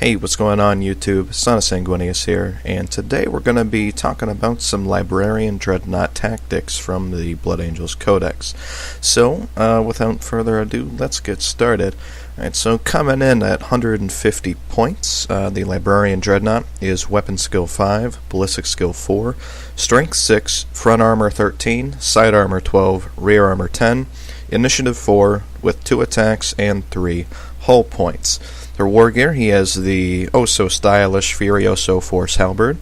Hey, what's going on YouTube? Son of Sanguinius here, and today we're going to be talking about some Librarian Dreadnought tactics from the Blood Angels Codex. So, without further ado, let's get started. Alright, so coming in at 150 points, the Librarian Dreadnought is Weapon Skill 5, Ballistic Skill 4, Strength 6, Front Armor 13, Side Armor 12, Rear Armor 10, Initiative 4, with 2 attacks and 3 hull points. For war gear, he has the oh-so-stylish Furioso Force Halberd,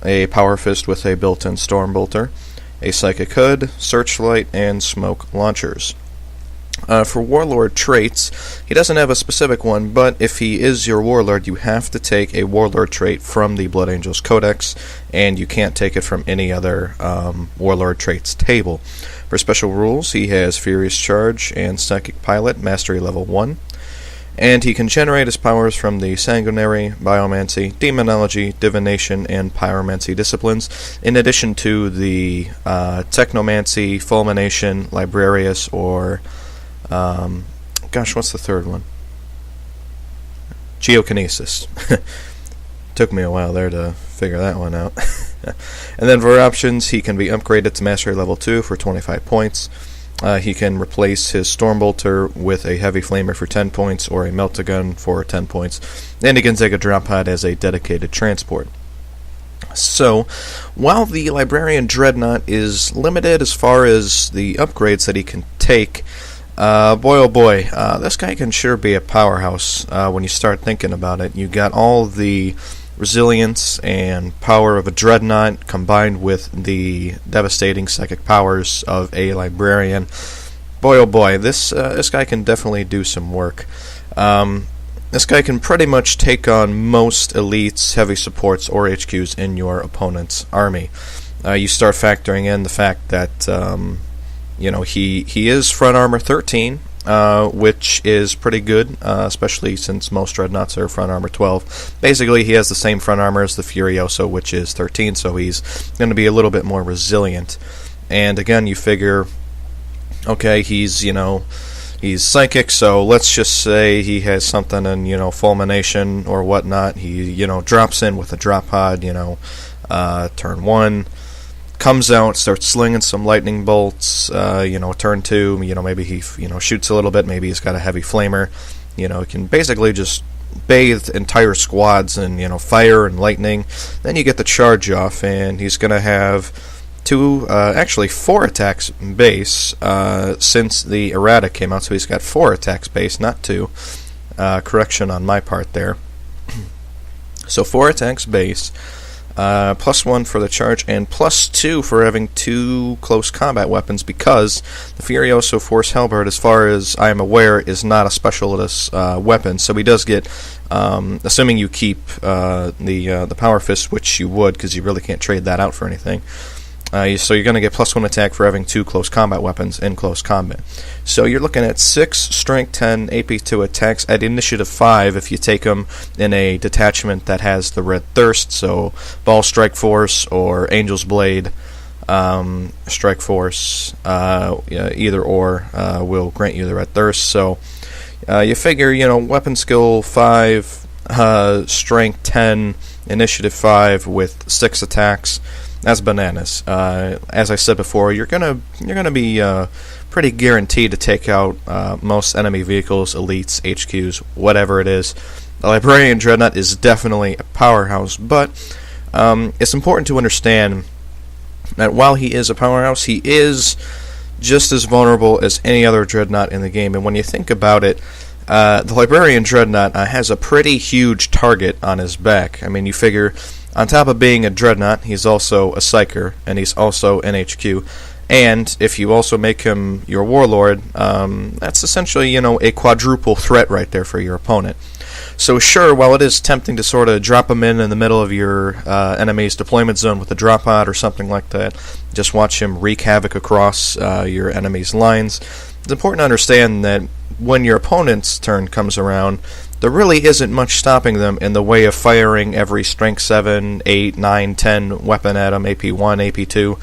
a Power Fist with a built-in Storm Bolter, a Psychic Hood, Searchlight, and Smoke Launchers. For Warlord traits, he doesn't have a specific one, but if he is your Warlord, you have to take a Warlord trait from the Blood Angels Codex, and you can't take it from any other Warlord traits table. For special rules, he has Furious Charge and Psychic Pilot, Mastery Level 1. And he can generate his powers from the Sanguinary, Biomancy, Demonology, Divination, and Pyromancy disciplines, in addition to the Technomancy, Fulmination, Librarius, or what's the third one? Geokinesis. Took me a while there to figure that one out. And then for options, he can be upgraded to Mastery Level 2 for 25 points. He can replace his Storm Bolter with a Heavy Flamer for 10 points or a Melt-A-Gun for 10 points. And he can take a Drop Pod as a dedicated transport. So, while the Librarian Dreadnought is limited as far as the upgrades that he can take, boy oh boy, this guy can sure be a powerhouse when you start thinking about it. You got all the resilience and power of a Dreadnought combined with the devastating psychic powers of a Librarian. Boy oh boy, this guy can definitely do some work. This guy can pretty much take on most elites, heavy supports, or HQs in your opponent's army. You start factoring in the fact that he is Front Armor 13, which is pretty good, especially since most Dreadnoughts are Front Armor 12. Basically, he has the same Front Armor as the Furioso, which is 13, so he's going to be a little bit more resilient. And again, you figure, okay, he's psychic, so let's just say he has something in, Fulmination or whatnot. He, drops in with a Drop Pod, turn 1. Comes out, starts slinging some lightning bolts, turn 2, maybe he, shoots a little bit, maybe he's got a heavy flamer, he can basically just bathe entire squads in, fire and lightning. Then you get the charge off, and he's going to have 4 attacks base, since the errata came out, so he's got 4 attacks base, not 2. Correction on my part there. So 4 attacks base. +1 for the charge, and +2 for having 2 close combat weapons, because the Furioso Force Halberd, as far as I am aware, is not a specialist weapon. So he does get, assuming you keep the Power Fist, which you would, because you really can't trade that out for anything. So you're going to get +1 attack for having 2 close combat weapons in close combat. So you're looking at 6 Strength 10 AP2 attacks at Initiative 5 if you take them in a detachment that has the Red Thirst, so Ball Strike Force or Angel's Blade Strike Force, either or will grant you the Red Thirst. So you figure, Weapon Skill 5, Strength 10, Initiative 5 with 6 attacks. That's bananas. As I said before, you're gonna be pretty guaranteed to take out most enemy vehicles, elites, HQs, whatever it is. The Librarian Dreadnought is definitely a powerhouse, but it's important to understand that while he is a powerhouse, he is just as vulnerable as any other Dreadnought in the game. And when you think about it, the Librarian Dreadnought has a pretty huge target on his back. I mean, you figure, on top of being a Dreadnought, he's also a Psyker, and he's also an HQ. And if you also make him your Warlord, that's essentially, a quadruple threat right there for your opponent. So sure, while it is tempting to sort of drop him in the middle of your enemy's deployment zone with a Drop Pod or something like that, just watch him wreak havoc across your enemy's lines, it's important to understand that when your opponent's turn comes around, there really isn't much stopping them in the way of firing every Strength 7, 8, 9, 10 weapon at him, AP1, AP2,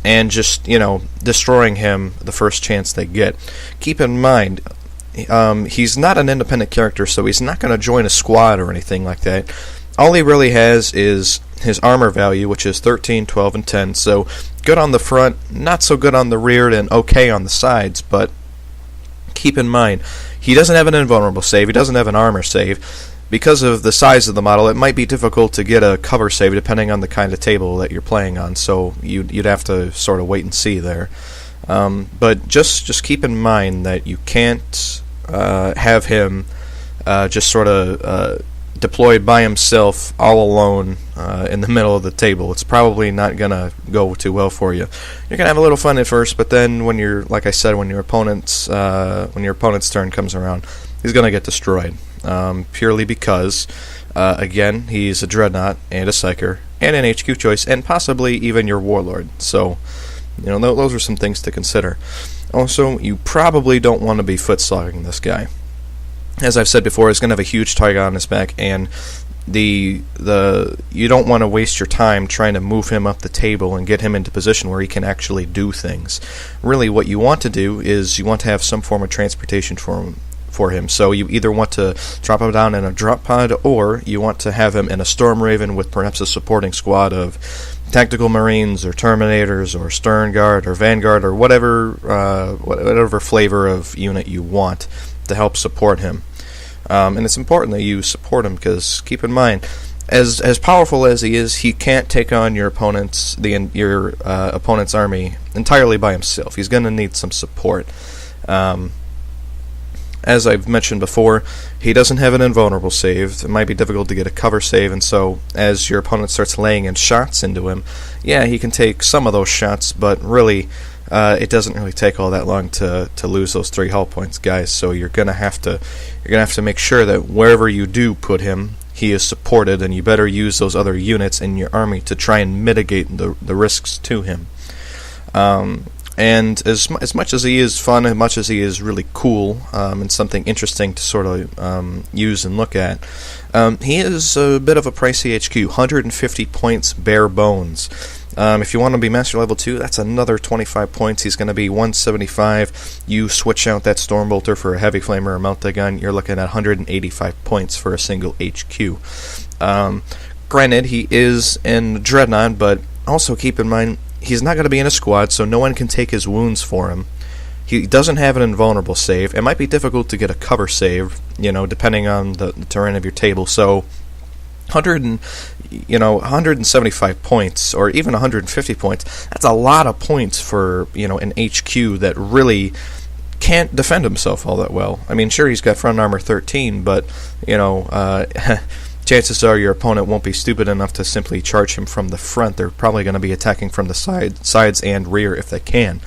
and just, destroying him the first chance they get. Keep in mind, he's not an independent character, so he's not going to join a squad or anything like that. All he really has is his armor value, which is 13, 12, and 10. So good on the front, not so good on the rear, and okay on the sides. But keep in mind, he doesn't have an invulnerable save. He doesn't have an armor save. Because of the size of the model, it might be difficult to get a cover save depending on the kind of table that you're playing on. So you'd have to sort of wait and see there. But just keep in mind that you can't have him just sort of deployed by himself all alone in the middle of the table. It's probably not going to go too well for you. You're going to have a little fun at first, but then when you're, like I said, when your opponent's turn comes around, he's going to get destroyed. Purely because, again, he's a Dreadnought and a Psyker and an HQ choice and possibly even your Warlord. So, those are some things to consider. Also, you probably don't want to be foot-slogging this guy. As I've said before, he's going to have a huge target on his back, and you don't want to waste your time trying to move him up the table and get him into position where he can actually do things. Really, what you want to do is you want to have some form of transportation for him. So you either want to drop him down in a drop pod, or you want to have him in a Storm Raven with perhaps a supporting squad of Tactical Marines or Terminators or Stern Guard or Vanguard or whatever flavor of unit you want to help support him. And it's important that you support him, because keep in mind, as powerful as he is, he can't take on your opponent's army entirely by himself. He's going to need some support. As I've mentioned before, he doesn't have an invulnerable save. It might be difficult to get a cover save, and so as your opponent starts laying in shots into him, yeah, he can take some of those shots, but really, it doesn't really take all that long to lose those 3 hull points, guys. So you're gonna have to make sure that wherever you do put him, he is supported, and you better use those other units in your army to try and mitigate the risks to him. And as much as he is fun, as much as he is really cool, and something interesting to sort of use and look at, he is a bit of a pricey HQ. 150 points bare bones. If you want to be Master Level 2, that's another 25 points. He's going to be 175. You switch out that Stormbolter for a Heavy Flamer or Melt-A-Gun, you're looking at 185 points for a single HQ. Granted, he is in Dreadnought, but also keep in mind, he's not going to be in a squad, so no one can take his wounds for him. He doesn't have an invulnerable save. It might be difficult to get a cover save, depending on the terrain of your table. So 175 points, or even 150 points, that's a lot of points for, an HQ that really can't defend himself all that well. I mean, sure, he's got front armor 13, but, chances are your opponent won't be stupid enough to simply charge him from the front. They're probably going to be attacking from the sides and rear if they can,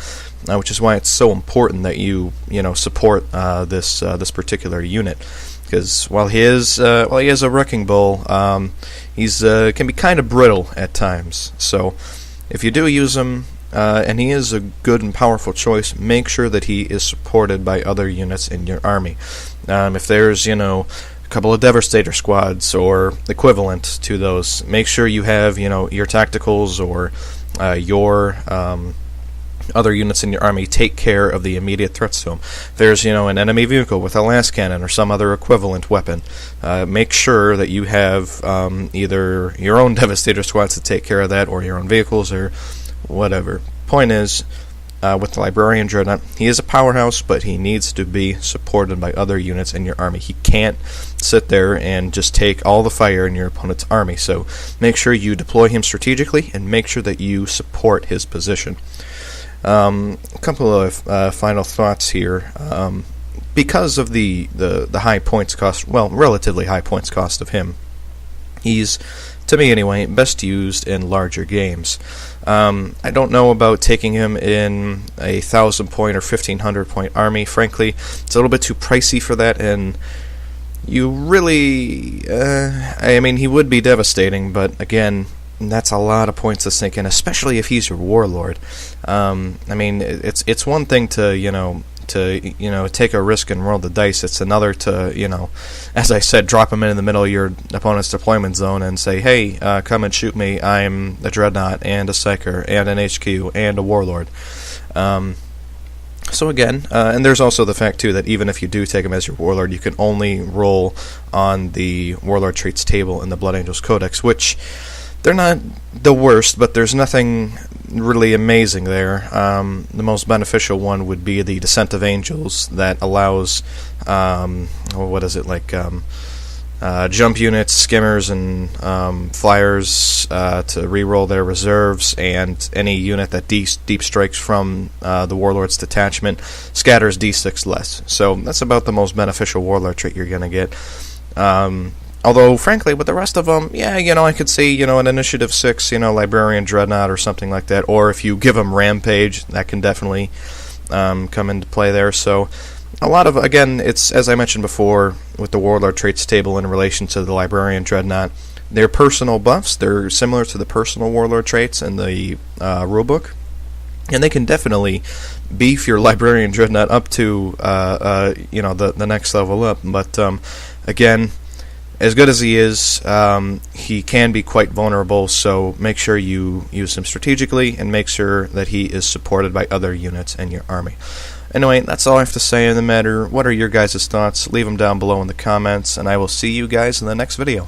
which is why it's so important that you support this particular unit. Because while he is a wrecking ball, he's can be kind of brittle at times. So if you do use him, and he is a good and powerful choice, make sure that he is supported by other units in your army. If there's a couple of Devastator squads or equivalent to those, make sure you have your tacticals or your other units in your army take care of the immediate threats to them. If there's an enemy vehicle with a lance cannon or some other equivalent weapon, make sure that you have either your own Devastator squads to take care of that, or your own vehicles, or whatever. Point is, with the Librarian Dreadnought, he is a powerhouse, but he needs to be supported by other units in your army. He can't sit there and just take all the fire in your opponent's army. So make sure you deploy him strategically, and make sure that you support his position. A couple of final thoughts here. Because of the high points cost, relatively high points cost of him, he's, to me anyway, best used in larger games. I don't know about taking him in a 1,000-point or 1,500-point army. Frankly, it's a little bit too pricey for that, and you really, he would be devastating, but again, that's a lot of points to sink in, especially if he's your warlord. It's one thing to take a risk and roll the dice. It's another to, as I said, drop him in the middle of your opponent's deployment zone and say, hey, come and shoot me. I'm a Dreadnought and a Psyker and an HQ and a Warlord. So again, and there's also the fact too that even if you do take him as your warlord, you can only roll on the warlord traits table in the Blood Angels Codex, which they're not the worst, but there's nothing really amazing there. The most beneficial one would be the Descent of Angels that allows, jump units, skimmers, and flyers to reroll their reserves, and any unit that deep strikes from the Warlord's detachment scatters D6 less. So that's about the most beneficial Warlord trait you're going to get. Although, frankly, with the rest of them, yeah, I could see, an Initiative 6, Librarian Dreadnought or something like that. Or if you give them Rampage, that can definitely come into play there. So a lot of, again, it's, as I mentioned before, with the Warlord traits table in relation to the Librarian Dreadnought, they're personal buffs. They're similar to the personal Warlord traits in the rulebook. And they can definitely beef your Librarian Dreadnought up to, the next level up. But, again, as good as he is, he can be quite vulnerable, so make sure you use him strategically and make sure that he is supported by other units in your army. Anyway, that's all I have to say in the matter. What are your guys' thoughts? Leave them down below in the comments, and I will see you guys in the next video.